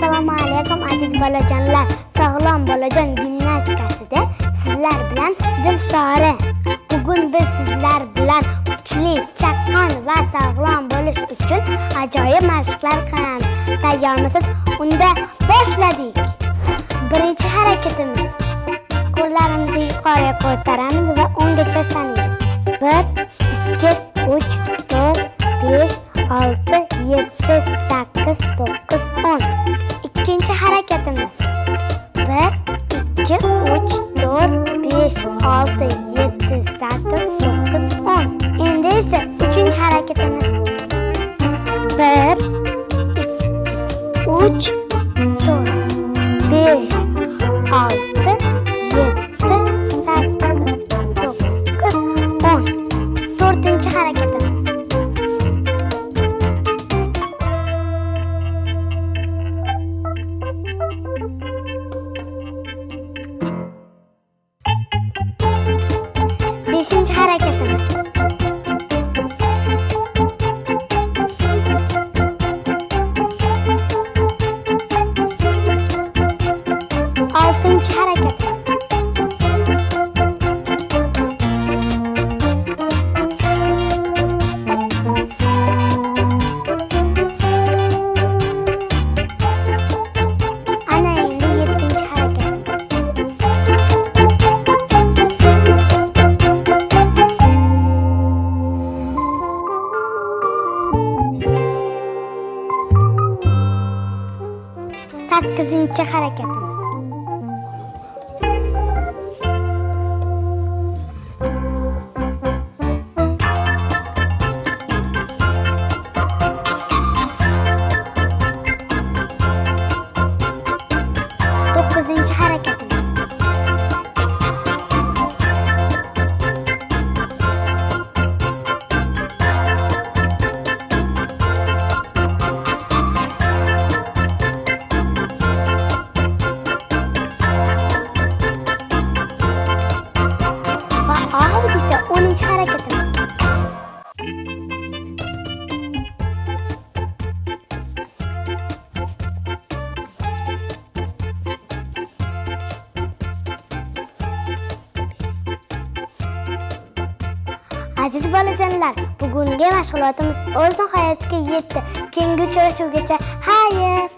Assalomu alaykum aziz bolajonlar. Sog'lom bolajon gimnastikasida sizlar bilan Dilsora. Bugun biz sizlar bilan kuchli, chaqqon va sog'lom bo'lish uchun ajoyib mashqlar qilamiz. Tayyormisiz? Unda boshladik. Birinchi harakatimiz. Qo'llarimizni yuqoriga ko'taramiz va 10 gacha sanaymiz. 1 2 3 4 5 6 7 8 9 10. İkinci hareketimiz. 1 2 3 4 5 6 7 8 9 10. Endi ise üçüncü hareketimiz. 1 2 3 4 5 6 7 8 9 10. Dördüncü hareketimiz. 5. hareketimiz. 6. hareketimiz. 8. hareketimiz. 9. hareketimiz. 10. hareketimiz. 'Aziz bolajonlar, bugungi mashg'ulotimiz o'z nihoyasiga yetdi. Keyingi uchrashuvgacha xayr.